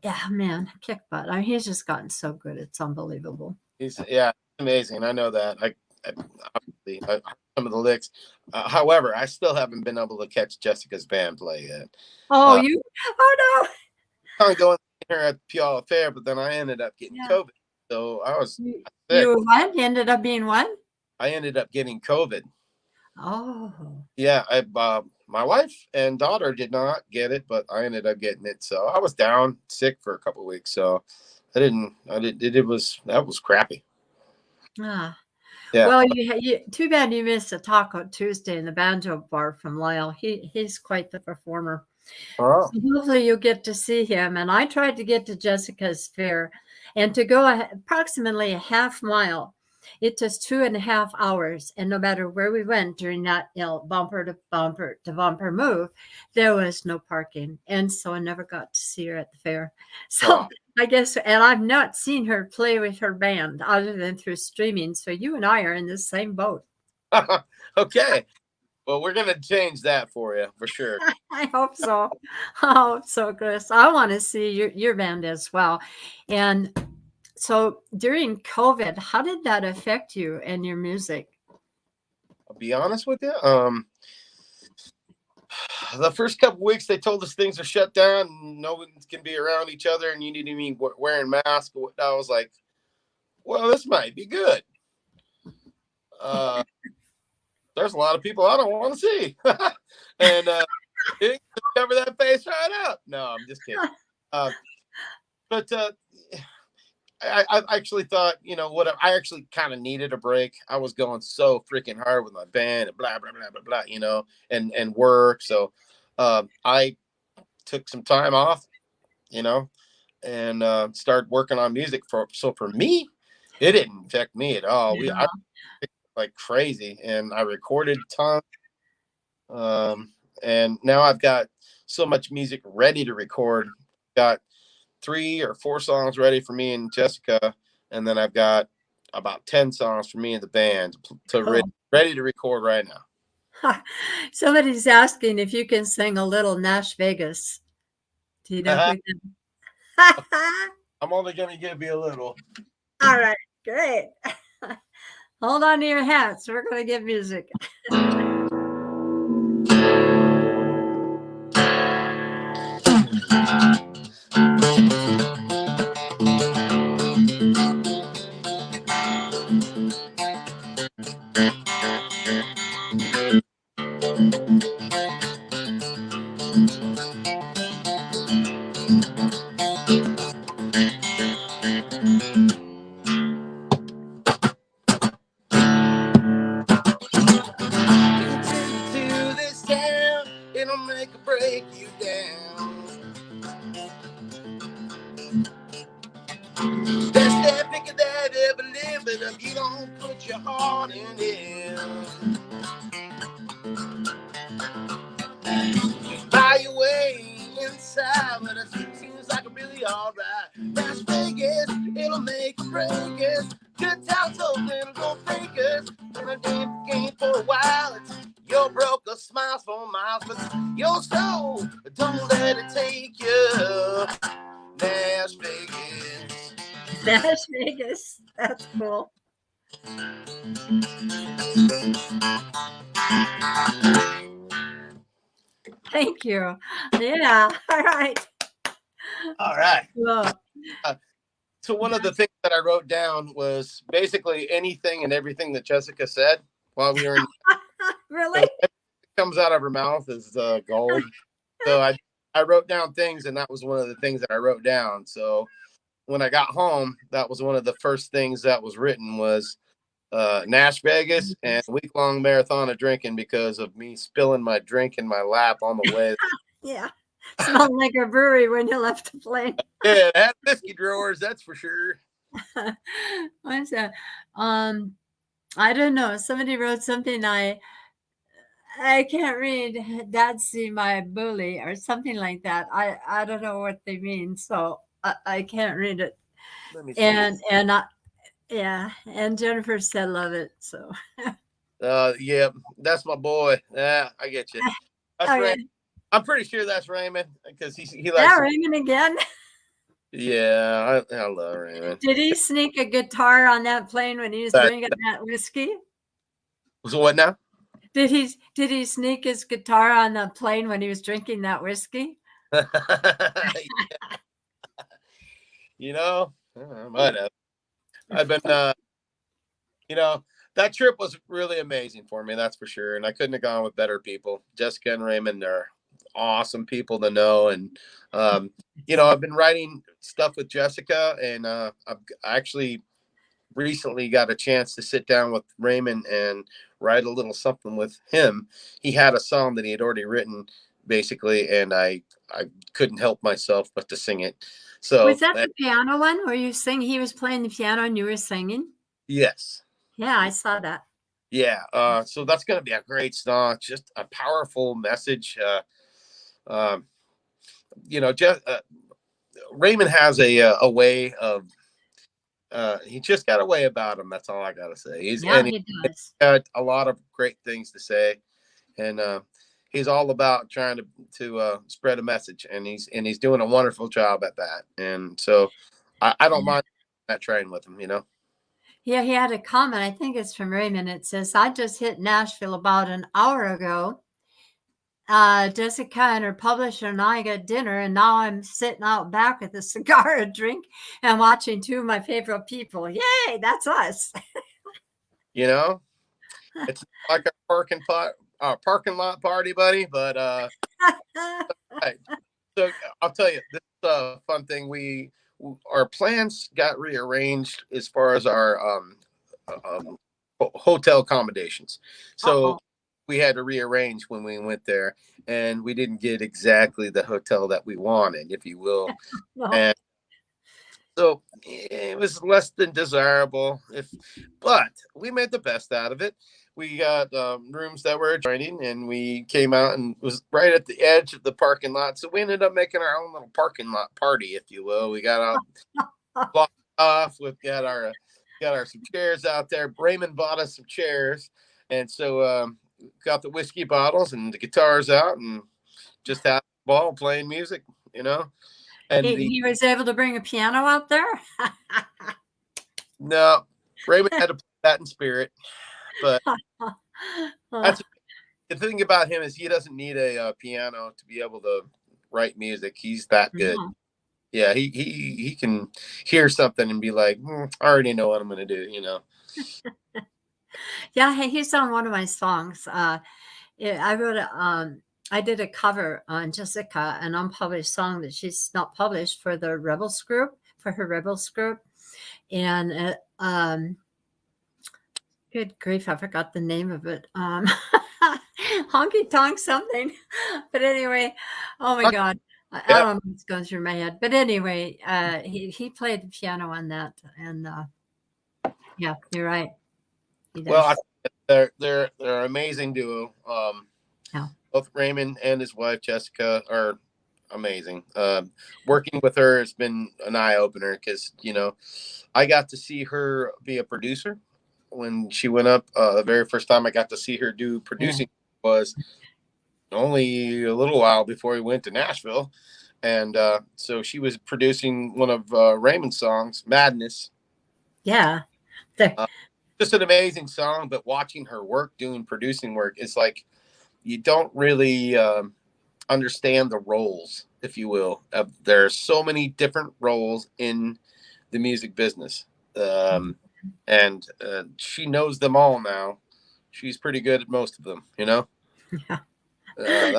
yeah, man, kick butt. I mean, he's just gotten so good. It's unbelievable. He's amazing. I know that. I obviously I some of the licks. However, I still haven't been able to catch Jessica's band play yet. Oh, oh I was going here at Puyallup Fair, but then I ended up getting no. COVID. So I was You sick. what? You ended up being what? I ended up getting COVID. Oh. Yeah, my wife and daughter did not get it, but I ended up getting it. So I was down sick for a couple of weeks. So that was crappy. Ah. Yeah. Well, too bad you missed a Taco Tuesday in the banjo bar from Lyle. He's quite the performer. Oh. So hopefully you'll get to see him. And I tried to get to Jessica's fair, and to go approximately a half mile. It took 2.5 hours. And no matter where we went during that bumper to bumper move, there was no parking. And so I never got to see her at the fair. So I guess, and I've not seen her play with her band other than through streaming. So you and I are in the same boat. Okay. Well, we're gonna change that for you for sure. I hope so. I hope so, Chris. I want to see your band as well. And so during COVID, how did that affect you and your music? I'll be honest with you. The first couple weeks they told us things are shut down, and no one can be around each other, and you need to be wearing masks. I was like, well, this might be good. So there's a lot of people I don't want to see. And you can cover that face right up. No, I'm just kidding. But I actually thought, what I actually kind of needed a break. I was going so freaking hard with my band and blah, blah, blah, blah, blah, and work. So I took some time off, and started working on music. So for me, it didn't affect me at all. I like crazy, and I recorded tons. And now I've got so much music ready to record. Got 3 or 4 songs ready for me and Jessica, and then I've got about 10 songs for me and the band ready to record right now. Somebody's asking if you can sing a little Nash Vegas. Do you know who that? I'm only going to give you a little. All right, great. Hold on to your hats. We're going to get music. It'll make or break you down. That's that pick of that ever live it up. You don't put your heart in it. Buy your way inside, but it seems like a really alright. Las Vegas, it'll make or break us. Good times open, go break us. Gonna game the game for a while. It's your broke a smiles for miles, but your soul, don't let it take you. Las Vegas. Las Vegas. That's cool. Thank you. Yeah. All right. All right. Cool. So one of the things that I wrote down was basically anything and everything that Jessica said while we were in. Really? So everything that comes out of her mouth is gold. So I wrote down things, and that was one of the things that I wrote down. So when I got home, that was one of the first things that was written was Nash Vegas and week-long marathon of drinking because of me spilling my drink in my lap on the way. Yeah. Smelled like a brewery when you left the plane. Yeah, it had whiskey drawers, that's for sure. What's that? I don't know. Somebody wrote something I can't read. Dad see my bully or something like that. I don't know what they mean, so I can't read it. Let me see. Yeah, and Jennifer said love it. So yeah, that's my boy. Yeah, I get you. That's okay. Raymond. I'm pretty sure that's Raymond because he likes. Yeah, Raymond again. Yeah, I love Raymond. Did he sneak a guitar on that plane when he was drinking that whiskey? So what now? Did he sneak his guitar on the plane when he was drinking that whiskey? Might have. I've been, that trip was really amazing for me, that's for sure. And I couldn't have gone with better people. Jessica and Raymond are awesome people to know. And, I've been writing stuff with Jessica, and I've actually recently got a chance to sit down with Raymond and write a little something with him. He had a song that he had already written, basically, and I couldn't help myself but to sing it. So was that the piano one where you sing? He was playing the piano and you were singing. Yes. Yeah, I saw that. Yeah. So that's going to be a great song. Just a powerful message. Raymond has a way of. He just got a way about him. That's all I gotta say. He does. Got a lot of great things to say, and he's all about trying to spread a message, and he's doing a wonderful job at that. And so I don't mind that train with him. Yeah, he had a comment. I think it's from Raymond. It says, "I just hit Nashville about an hour ago. Jessica and her publisher and I got dinner, and now I'm sitting out back with a cigar, a drink, and watching two of my favorite people. Yay, that's us." It's like a parking lot party, buddy. But right. So I'll tell you, this is a fun thing. Our plans got rearranged as far as our um, hotel accommodations. So Uh-oh. we had to rearrange when we went there, and we didn't get exactly the hotel that we wanted, if you will. No. And so it was less than desirable, but we made the best out of it. We got rooms that were adjoining, and we came out and was right at the edge of the parking lot. So we ended up making our own little parking lot party, if you will. We got out, blocked off. We've got our some chairs out there. Raymond bought us some chairs, and so got the whiskey bottles and the guitars out, and just had a ball playing music, you know. And He was able to bring a piano out there? no, Raymond had to play that in spirit, but that's the thing about him is he doesn't need a piano to be able to write music. He's that good. Yeah, he can hear something and be like, I already know what I'm going to do, you know. Yeah, hey, he's on one of my songs. I wrote I did a cover on Jessica, an unpublished song that she's not published for the Rebels group, for her Rebels group. And good grief, I forgot the name of it. Honky Tonk something. But anyway, oh my God. I don't know what's going through my head. But anyway, he played the piano on that. And yeah, you're right. Well, they're an amazing duo. Yeah. Both Raymond and his wife Jessica are amazing. Working with her has been an eye opener because, you know, I got to see her be a producer when she went up. The very first time I got to see her do producing was only a little while before we went to Nashville. And so she was producing one of Raymond's songs, Madness. Yeah. Just an amazing song, but watching her work doing producing work is like, you don't really understand the roles, if you will. There are so many different roles in the music business. And she knows them all now. She's pretty good at most of them, you know? Yeah.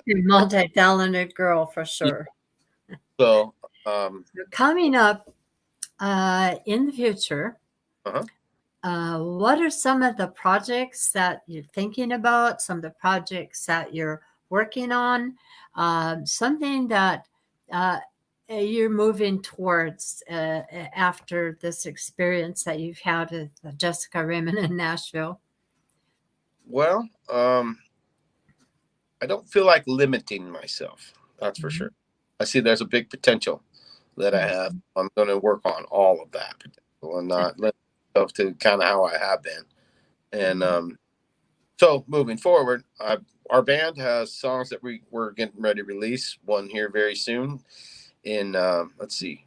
You're a multi-talented girl for sure. So coming up in the future, what are some of the projects that you're thinking about, some of the projects that you're working on, something that you're moving towards after this experience that you've had with Jessica Raymond in Nashville? Well, I don't feel like limiting myself. That's for sure. I see there's a big potential that I have. I'm going to work on all of that potential and not limit myself to kind of how I have been. And so moving forward, our band has songs that we're getting ready to release. One here very soon in, let's see,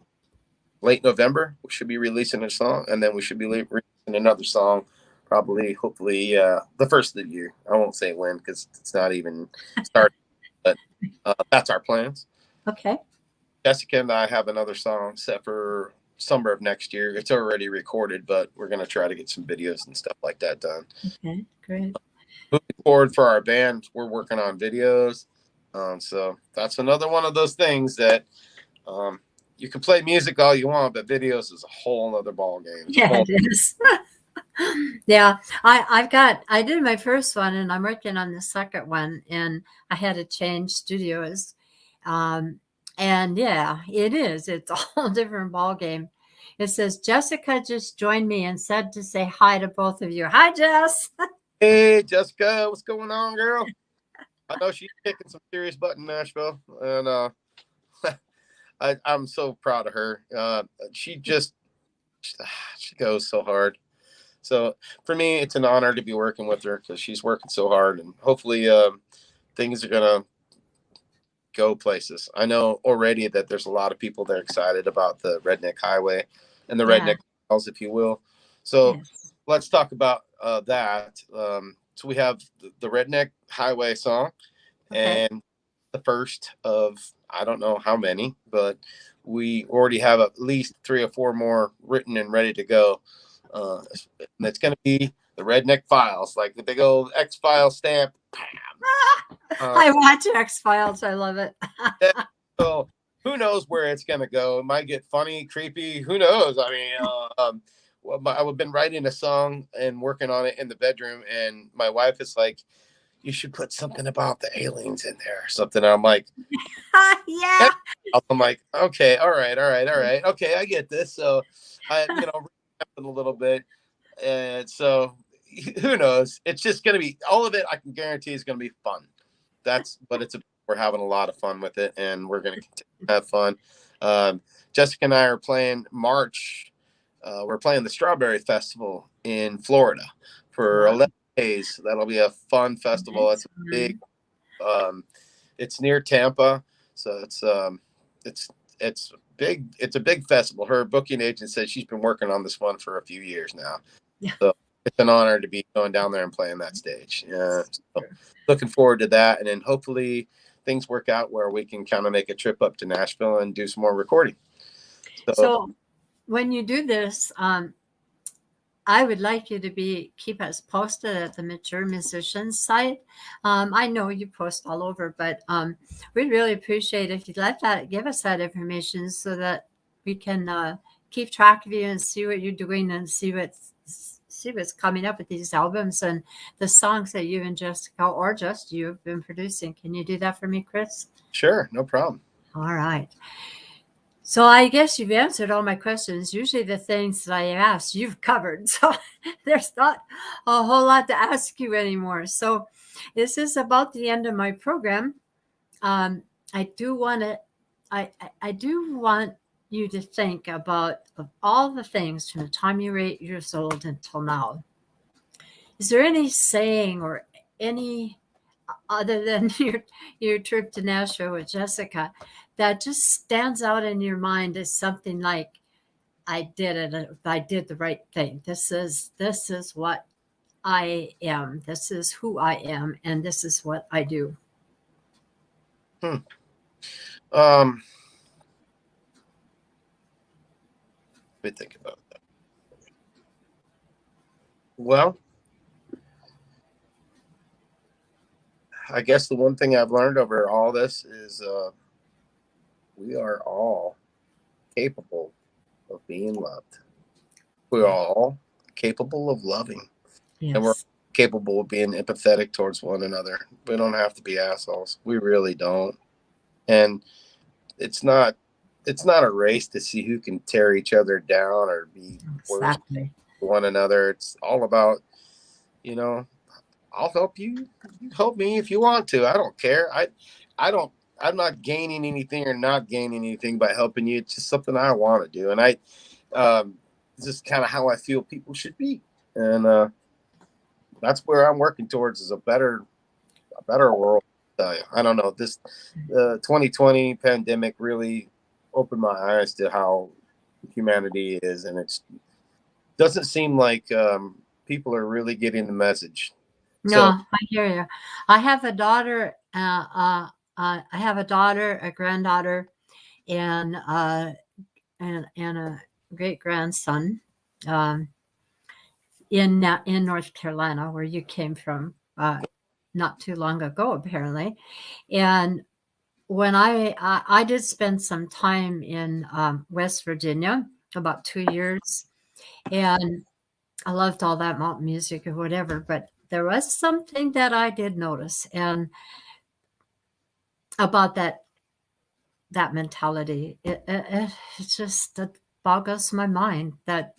late November. We should be releasing a song, and then we should be releasing another song probably, hopefully, the first of the year. I won't say when because it's not even started, but that's our plans. Okay. Jessica and I have another song set for summer of next year. It's already recorded, but we're going to try to get some videos and stuff like that done. Okay, great. Moving forward for our band, we're working on videos. So that's another one of those things that you can play music all you want, but videos is a whole other ball game. Yeah, it is. Yeah, I did my first one and I'm working on the second one and I had to change studios. And yeah, it is. It's a whole different ball game. It says, Jessica just joined me and said to say hi to both of you. Hi, Jess. Hey, Jessica, what's going on, girl? I know she's kicking some serious butt in Nashville, and I'm so proud of her. She goes so hard. So for me, it's an honor to be working with her because she's working so hard, and hopefully things are gonna go places. I know already that there's a lot of people that are excited about the Redneck Highway and the Redneck Miles, if you will. So let's talk about that. So we have the Redneck Highway song, and the first of I don't know how many, but we already have at least 3 or 4 more written and ready to go. That's going to be the Redneck Files, like the big old X-File stamp. I watch X-Files. I love it. So who knows where it's going to go? It might get funny, creepy. Who knows? I mean, well, I've been writing a song and working on it in the bedroom, and my wife is like, you should put something about the aliens in there or something. I'm like, Yeah. I'm like, okay, all right. Okay, I get this. So I, a little bit. And so who knows? It's just going to be, all of it, I can guarantee is going to be fun. That's what it's about. We're having a lot of fun with it, and we're going to continue to have fun. Jessica and I are playing March. We're playing the Strawberry Festival in Florida for 11 days. That'll be a fun festival. It's a big, it's near Tampa. So it's big. It's a big festival. Her booking agent said she's been working on this one for a few years now. Yeah. So it's an honor to be going down there and playing that stage. So looking forward to that. And then hopefully things work out where we can kind of make a trip up to Nashville and do some more recording. So when you do this, I would like you to keep us posted at the Mature Musicians site. I know you post all over, but we'd really appreciate if you'd give us that information so that we can keep track of you and see what you're doing and see what's coming up with these albums and the songs that you and Jessica or just you have been producing. Can you do that for me, Chris? Sure, no problem. All right. So I guess you've answered all my questions. Usually the things that I asked, you've covered. So there's not a whole lot to ask you anymore. So this is about the end of my program. I do want you to think about of all the things from the time you were 8 years old until now. Is there any saying or any other than your trip to Nashville with Jessica that just stands out in your mind as something like, I did it, I did the right thing. This is what I am. This is who I am, and this is what I do. Let me think about that. Well, I guess the one thing I've learned over all this is we are all capable of being loved. We're all capable of loving. Yes. And we're capable of being empathetic towards one another. We don't have to be assholes. We really don't. And it's not a race to see who can tear each other down or be worse to one another. It's all about, I'll help you. You help me if you want to. I don't care. I'm not gaining anything or not gaining anything by helping you. It's just something I want to do. And it's just kind of how I feel people should be. And that's where I'm working towards, is a better world. I don't know. This 2020 pandemic really opened my eyes to how humanity is. And it doesn't seem like people are really getting the message. No, I hear you. I have a daughter, a granddaughter, and a great grandson in North Carolina, where you came from not too long ago, apparently. And when I did spend some time in West Virginia, about 2 years, and I loved all that mountain music or whatever, but there was something that I did notice, and about that mentality. It just boggles my mind that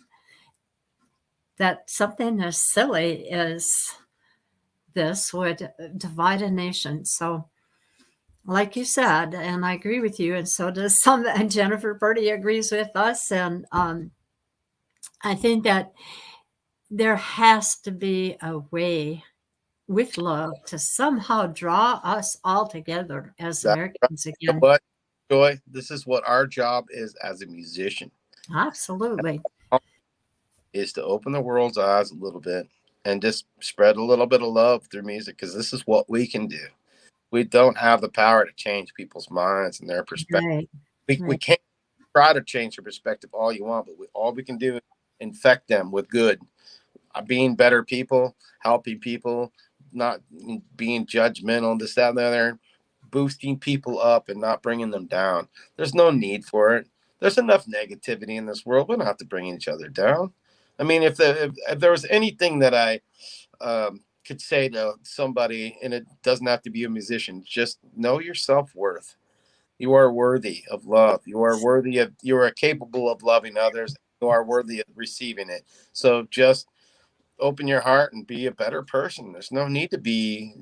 something as silly as this would divide a nation. So, like you said, and I agree with you, and so does and Jennifer Birdie agrees with us, and I think that there has to be a way with love to somehow draw us all together as Americans again. You know what, Joy? This is what our job is as a musician. Absolutely. Is to open the world's eyes a little bit and just spread a little bit of love through music, because this is what we can do. We don't have the power to change people's minds and their perspective. Right. We can't try to change their perspective all you want, but all we can do is infect them with good. being better people, helping people, not being judgmental, this, that, and the other, boosting people up and not bringing them down. There's no need for it. There's enough negativity in this world. We don't have to bring each other down. I mean, if there was anything that I could say to somebody, and it doesn't have to be a musician, just know your self-worth. You are worthy of love. You are capable of loving others. You are worthy of receiving it. So just open your heart and be a better person. There's no need to be,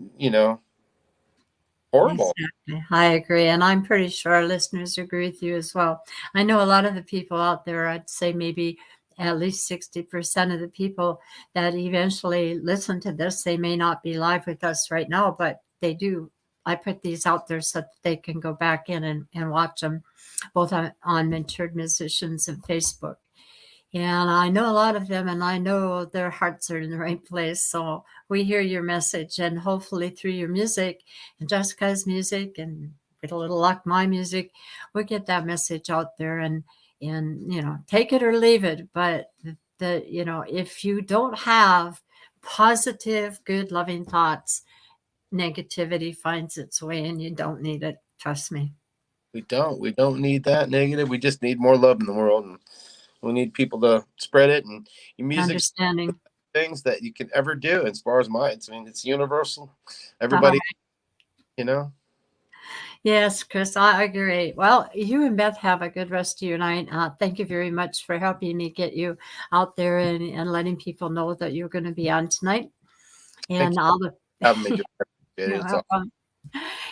horrible. Exactly. I agree. And I'm pretty sure our listeners agree with you as well. I know a lot of the people out there, I'd say maybe at least 60% of the people that eventually listen to this, they may not be live with us right now, but they do. I put these out there so that they can go back in and watch them both on Matured Musicians and Facebook. And I know a lot of them, and I know their hearts are in the right place. So we hear your message, and hopefully through your music and Jessica's music, and with a little luck, my music, we get that message out there, and take it or leave it. But if you don't have positive, good, loving thoughts, negativity finds its way, and you don't need it. Trust me. We don't need that negative. We just need more love in the world, and we need people to spread it. And your music's Understanding. things that you can ever do. As far as mine, I mean, it's universal. Uh-huh. Everybody, you know. Yes, Chris, I agree. Well, you and Beth have a good rest of your night. Thank you very much for helping me get you out there and letting people know that you're going to be on tonight. Thank And you all the for having me. you're It's all. welcome.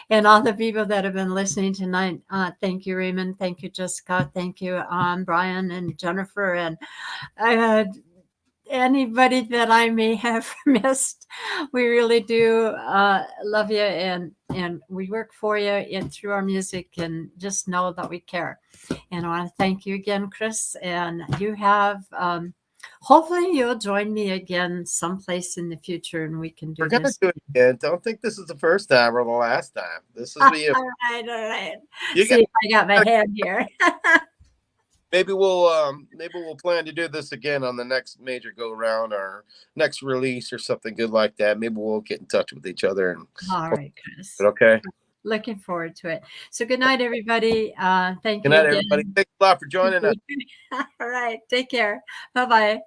And all the people that have been listening tonight, thank you, Raymond. Thank you, Jessica. Thank you, Brian and Jennifer, and anybody that I may have missed. We really do love you, and we work for you and through our music, and just know that we care. And I want to thank you again, Chris. And you have hopefully you'll join me again someplace in the future, and we can do We're gonna this. do it again. Don't think this is the first time or the last time. This will be. All right, all right. You See if I got my hand here. maybe we'll plan to do this again on the next major go round or next release or something good like that. Maybe we'll get in touch with each other and. All right, Chris. Okay. Looking forward to it. So good night, everybody. Thank Good you night, again. everybody. Thanks a lot for joining us. All right. Take care. Bye-bye.